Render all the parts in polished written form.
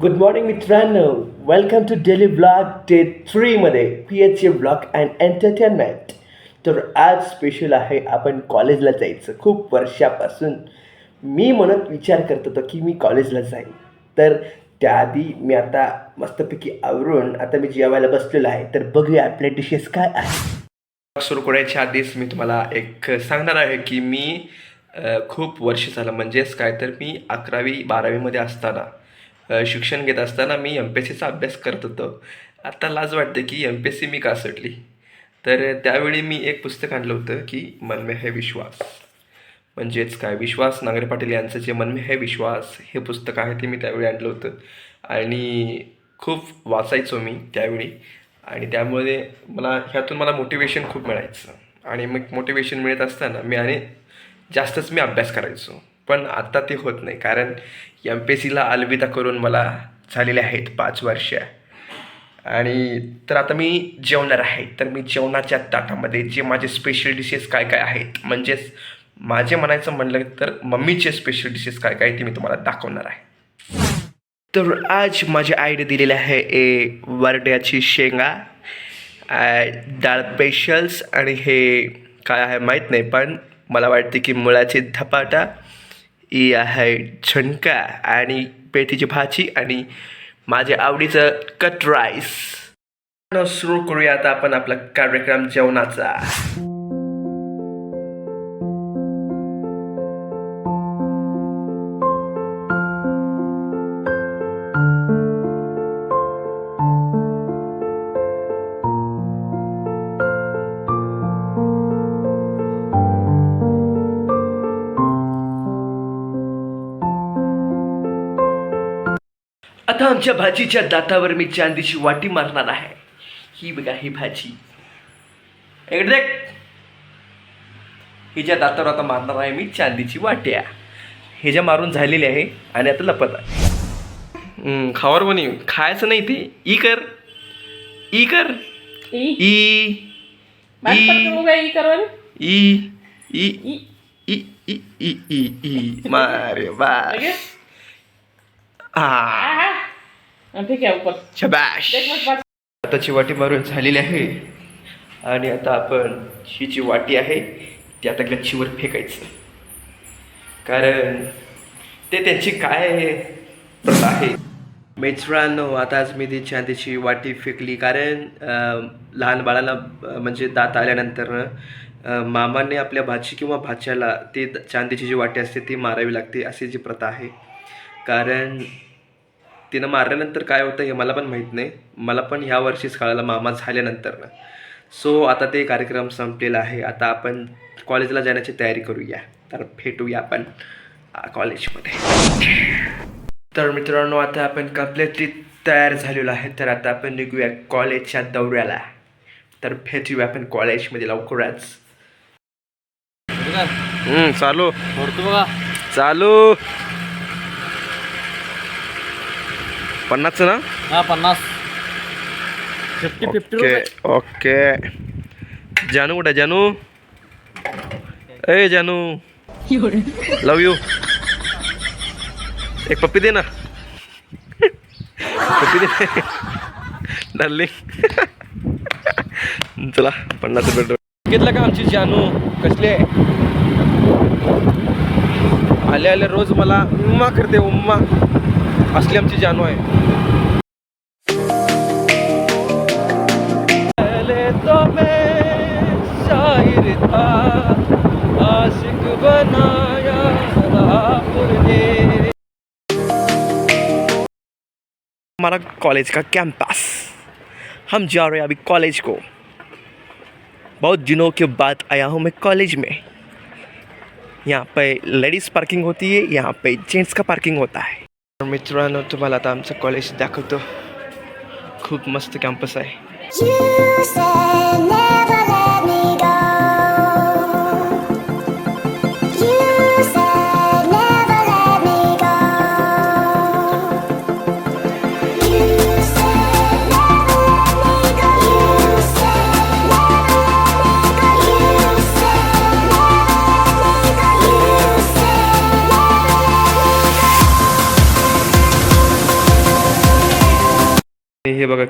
Good morning मित्रांनो, welcome to daily blog day 3मध्ये P H A blog and entertainment. तर आज special आहे, आपण कॉलेजला जायचं. खूप वर्षापासून मी म्हणत विचार करत होतो की मी कॉलेजला जाईन. तर त्याआधी मी आता मस्तपैकी आवरून आता मी जेवायला बसलेलो आहे. तर बघूया आपल्या डिशेस काय आहे. सुरू करायच्या आधीच मी तुम्हाला एक सांगणार आहे की मी खूप वर्ष झालं, म्हणजेच काय तर मी 11वी-12वीमध्ये असताना शिक्षण घेत असताना मी एम पी एस सीचा अभ्यास करत होतो. आता लाज वाटते की एम पी एस सी मी का सुटली. तर त्यावेळी मी एक पुस्तक आणलं होतं की मन में है विश्वास, म्हणजेच काय विश्वास नांगरे पाटील यांचं जे मन में है विश्वास हे पुस्तक आहे ते मी त्यावेळी आणलं होतं आणि खूप वाचायचो मी त्यावेळी. आणि त्यामुळे ह्यातून मला मोटिवेशन खूप मिळायचं आणि मग मोटिवेशन मिळत असताना जास्तच मी अभ्यास करायचो. पण आता ते होत नाही, कारण एम पी एस सीला अलविदा करून मला झालेले आहेत 5 वर्ष. आणि तर आता मी जेवणार आहे. तर मी जेवणाच्या ताटामध्ये जे माझे स्पेशल डिशेस काय काय आहेत, म्हणजेच माझे म्हणायचं म्हणलं तर मम्मीचे स्पेशल डिशेस काय काय ते मी तुम्हाला दाखवणार आहे. तर आज माझ्या आईने दिलेले आहे वरड्याची शेंगा, डाळ स्पेशल्स, आणि हे काय आहे माहीत नाही, पण मला वाटते की मुळाची धपाटा, ही आहे झुणका आणि पेटीची भाजी आणि माझ्या आवडीचं कट राईस. सुरू करूया आता आपण आपला कार्यक्रम जेवणाचा. आता आमच्या भाजीच्या दातावर मी चांदीची वाटी मारणार आहे. ही बघा, ही भाजी इकडे देख. हिच्या दातावर आता मारणार आहे मी चांदीची वाट्या. हे ज्या मारून झालेली आहे आणि आता लपत आहे. खावर म्हणे खायचं नाही ते. ई कर ई कर E E E E E E E E मारे बार. ठीक आहे. शबाश. आताची वाटी मारून झालेली आहे आणि आता आपण ही जी वाटी आहे ती आता गच्चीवर फेकायचं, कारण ते त्यांची काय प्रथा आहे. मित्रांनो, आता आज मी ती चांदीची वाटी फेकली, कारण लहान बाळाला म्हणजे दात आल्यानंतर मामाने आपल्या भाची किंवा भाच्याला ती चांदीची जी वाटी असते ती मारावी लागते, अशी जी प्रथा आहे. कारण तिनं मारल्यानंतर काय होतं हे मला पण माहीत नाही. मला पण ह्या वर्षीच कळालं मामा झाल्यानंतर. सो आता ते कार्यक्रम संपलेला आहे. आता आपण कॉलेजला जाण्याची तयारी करूया. तर भेटूया आपण कॉलेजमध्ये. तर मित्रांनो, आता आपण कम्प्लिटली तयार झालेलो आहे. तर आता आपण निघूया कॉलेजच्या दौऱ्याला. तर भेटूया आपण कॉलेजमध्ये लवकरच. चालू चालू 50 ना. हा 50 50 ओके. जानू कुठे? जानू, ए जानू, लव यू. एक पप्पी दे ना. पप्पी दे डार्लिंग. चला 50 रुपये घेतलं का आमची जानू. कसले आले आले रोज मला उम्मा करते, उम्मा. असली आमची जानू आहे. तो मैं शायर था, आशिक बनाया ने. हमारा कॉलेज का कैंपस, हम जा रहे हैं अभी कॉलेज को. बहुत दिनों के बाद आया हूँ मैं कॉलेज में. यहाँ पे लेडीज़ पार्किंग होती है, यहाँ पे जेंट्स का पार्किंग होता है. मित्रांनो, तुम्हाला आता आमचं कॉलेज दाखवतो. खूप मस्त कॅम्पस आहे. हे बघा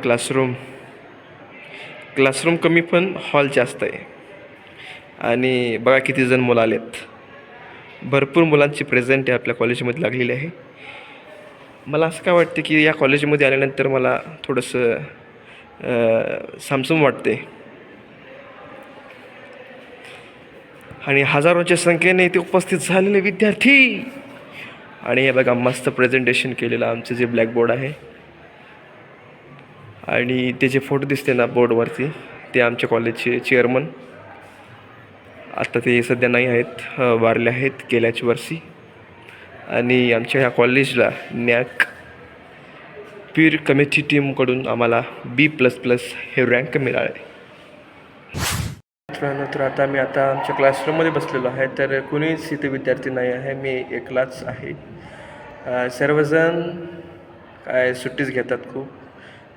क्लासरूम कमी पण हॉल जास्त आहे. आणि बघा किती जण मुलं आलेत. भरपूर मुलांची प्रेझेंट आहे आपल्या कॉलेजमध्ये लागलेली आहे. मला असं काय वाटतं की या कॉलेजमध्ये आल्यानंतर मला थोडंसं सामसूम वाटते. आणि हजारोच्या संख्येने इथे उपस्थित झालेले विद्यार्थी. आणि हे बघा मस्त प्रेझेंटेशन केलेलं आमचं जे ब्लॅकबोर्ड आहे आणि ते जे फोटो दिसते ना बोर्डवरती ते आमच्या कॉलेजचे चेअरमन. आता ते सध्या नाही आहेत, वारले आहेत गेल्याच वर्षी. आणि आमच्या ह्या कॉलेजला नॅक पीर कमिटी टीमकडून आम्हाला B++ हे रँक मिळाले. मित्रांनो, तर मी आता आमच्या क्लासरूममध्ये बसलेलो आहे. तर कुणीच इथे विद्यार्थी नाही आहे, मी एकलाच आहे. सर्वजण काय सुट्टीच घेतात खूप.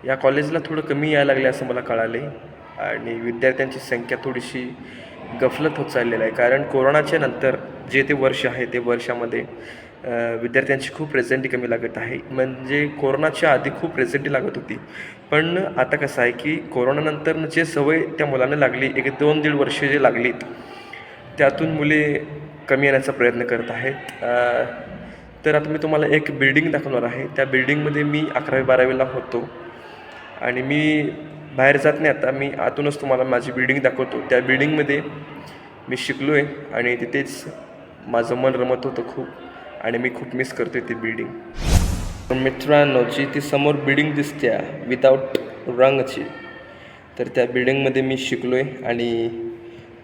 या कॉलेजला थोडं कमी यायला लागले असं मला कळाले. आणि विद्यार्थ्यांची संख्या थोडीशी गफलत होत चाललेलं आहे. कारण कोरोनाच्या नंतर जे ते वर्ष आहे ते वर्षामध्ये विद्यार्थ्यांची खूप प्रेझेंटी कमी लागत आहे. म्हणजे कोरोनाच्या आधी खूप प्रेझेंटी लागत होती. पण आता कसं आहे की कोरोनानंतर जे सवय त्या मुलांना लागली, 1-2-1.5 वर्ष जे लागलीत त्यातून मुले कमी येण्याचा प्रयत्न करत आहेत. तर आता मी तुम्हाला एक बिल्डिंग दाखवणार आहे. त्या बिल्डिंगमध्ये मी 11वी-12वीला होतो. आणि मी बाहेर जात नाही आता, मी आतूनच तुम्हाला माझी बिल्डिंग दाखवतो. त्या बिल्डिंगमध्ये मी शिकलो आहे आणि तिथेच माझं मन रमत होतं खूप. आणि मी खूप मिस करतो आहे ती बिल्डिंग. मित्रांनो, जी ती समोर बिल्डिंग दिसते विदाऊट रंगची, तर त्या बिल्डिंगमध्ये मी शिकलो आहे आणि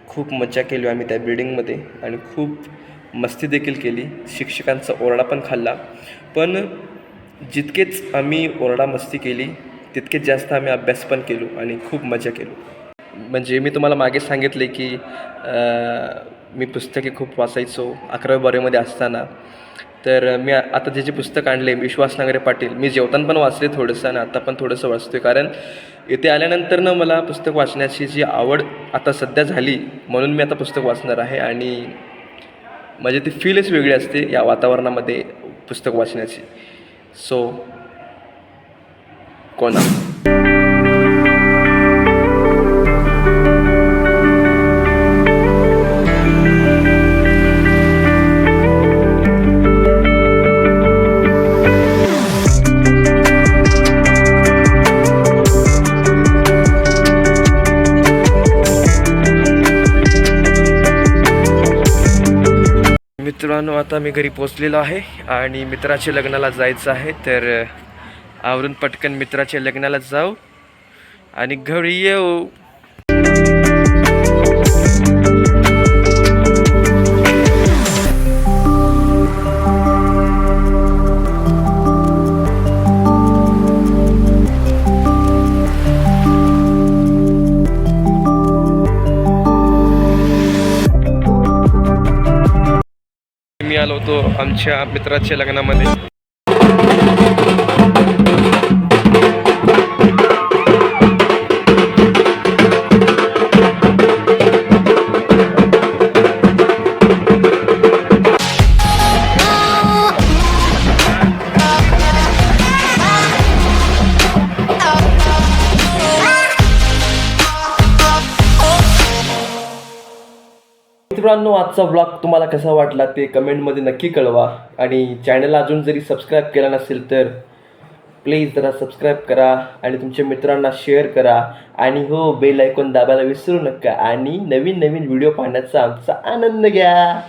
खूप मजा केली आम्ही त्या बिल्डिंगमध्ये. आणि खूप मस्ती देखील केली. शिक्षकांचा ओरडा पण खाल्ला. पण जितकेच आम्ही ओरडा मस्ती केली तितकेच जास्त आम्ही अभ्यास पण केलो आणि खूप मजा केलो. म्हणजे मी तुम्हाला मागे सांगितले की मी पुस्तके खूप वाचायचो 11वी-12वीमध्ये असताना. तर मी आता जे पुस्तक आणले विश्वास नांगरे पाटील, मी जेवताना पण वाचले थोडंसं आणि आता पण थोडंसं वाचतो आहे. कारण इथे आल्यानंतर मला पुस्तक वाचण्याची जी आवड आता सध्या झाली म्हणून मी आता पुस्तक वाचणार आहे. आणि म्हणजे ती फीलच वेगळी असते या वातावरणामध्ये पुस्तक वाचण्याची. सो कोणा मित्रांनो, आता मी घरी पोचलेलो आहे आणि मित्राच्या लग्नाला जायचं आहे. तर आवरून पटकन मित्राच्या लग्नाला जाऊ आणि घरी येऊ. मी आलो होतो आमच्या मित्राच्या लग्नामध्ये. मित्रांनो, आजचा ब्लॉग तुम्हाला कसा वाटला ते कमेंटमध्ये नक्की कळवा. आणि चॅनलला अजून जरी सबस्क्राईब केला नसेल तर प्लीज जरा सबस्क्राईब करा आणि तुमच्या मित्रांना शेअर करा. आणि हो, बेल आयकॉन दाबायला विसरू नका. आणि नवीन व्हिडिओ पाहण्याचा आमचा आनंद घ्या.